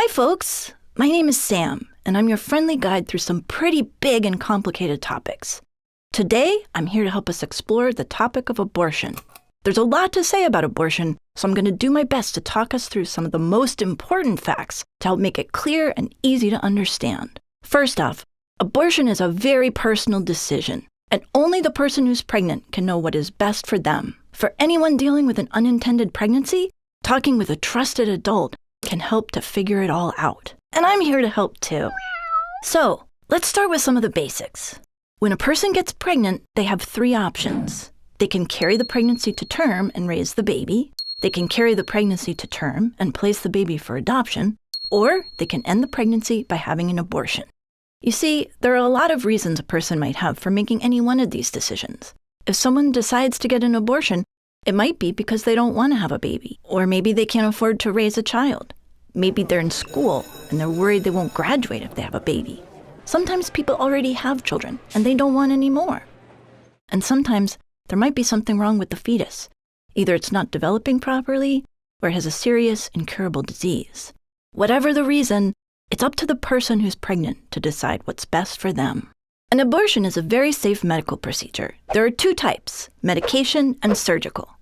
folks. My name is Sam, and I'm your friendly guide through some pretty big and complicated topics. Today, I'm here to help us explore the topic of abortion. There's a lot to say about abortion, so I'm going to do my best to talk us through some of the most important facts to help make it clear and easy to understand. First off, abortion is a very personal decision, and only the person who's pregnant can know what is best for them. For anyone dealing with an unintended pregnancy, talking with a trusted adult can help to figure it all out. And I'm here to help too. So, let's start with some of the basics. When a person gets pregnant, they have three options. They can carry the pregnancy to term and raise the baby. They can carry the pregnancy to term and place the baby for adoption. Or they can end the pregnancy by having an abortion. You see, there are a lot of reasons a person might have for making any one of these decisions. If someone decides to get an abortion, it might be because they don't want to have a baby, or maybe they can't afford to raise a child. Maybe they're in school and they're worried they won't graduate if they have a baby. Sometimes people already have children and they don't want any more. And sometimes there might be something wrong with the fetus. Either it's not developing properly or it has a serious, incurable disease. Whatever the reason, it's up to the person who's pregnant to decide what's best for them. An abortion is a very safe medical procedure. There are two types, medication and surgical.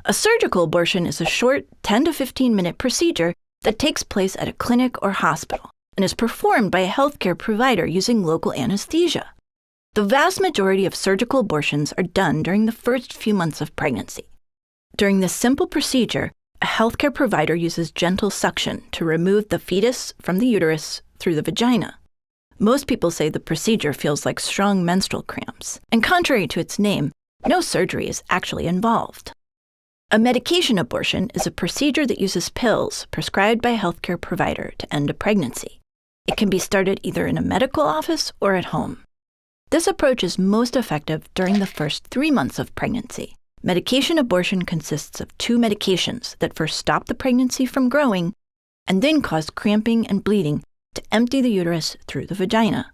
A surgical abortion is a short 10 to 15 minute procedure that takes place at a clinic or hospital and is performed by a healthcare provider using local anesthesia. The vast majority of surgical abortions are done during the first few months of pregnancy. During this simple procedure, a healthcare provider uses gentle suction to remove the fetus from the uterus through the vagina. Most people say the procedure feels like strong menstrual cramps, and contrary to its name, no surgery is actually involved. A medication abortion is a procedure that uses pills prescribed by a healthcare provider to end a pregnancy. It can be started either in a medical office or at home. This approach is most effective during the first 3 months of pregnancy. Medication abortion consists of 2 medications that first stop the pregnancy from growing and then cause cramping and bleeding to empty the uterus through the vagina.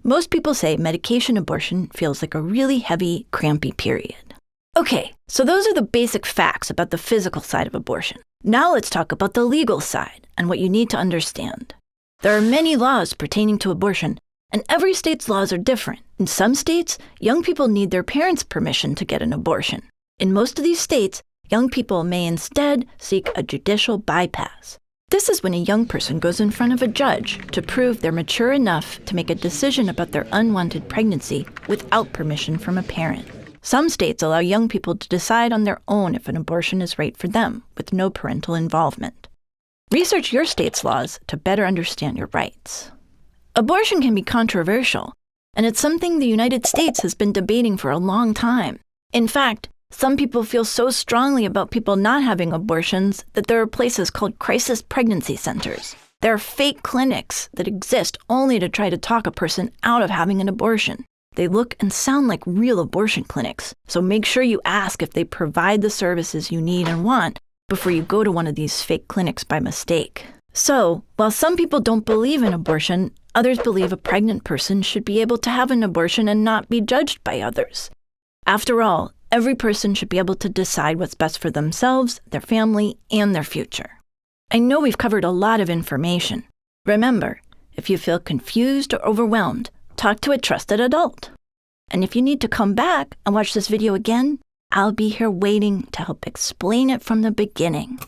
Most people say medication abortion feels like a really heavy, crampy period. Okay, so those are the basic facts about the physical side of abortion. Now let's talk about the legal side and what you need to understand. There are many laws pertaining to abortion, and every state's laws are different. In some states, young people need their parents' permission to get an abortion. In most of these states, young people may instead seek a judicial bypass. This is when a young person goes in front of a judge to prove they're mature enough to make a decision about their unwanted pregnancy without permission from a parent. Some states allow young people to decide on their own if an abortion is right for them, with no parental involvement. Research your state's laws to better understand your rights. Abortion can be controversial, and it's something the United States has been debating for a long time. In fact, some people feel so strongly about people not having abortions that there are places called crisis pregnancy centers. There are fake clinics that exist only to try to talk a person out of having an abortion. They look and sound like real abortion clinics, so make sure you ask if they provide the services you need and want before you go to one of these fake clinics by mistake. So, while some people don't believe in abortion, others believe a pregnant person should be able to have an abortion and not be judged by others. After all, every person should be able to decide what's best for themselves, their family, and their future. I know we've covered a lot of information. Remember, if you feel confused or overwhelmed, talk to a trusted adult. And if you need to come back and watch this video again, I'll be here waiting to help explain it from the beginning.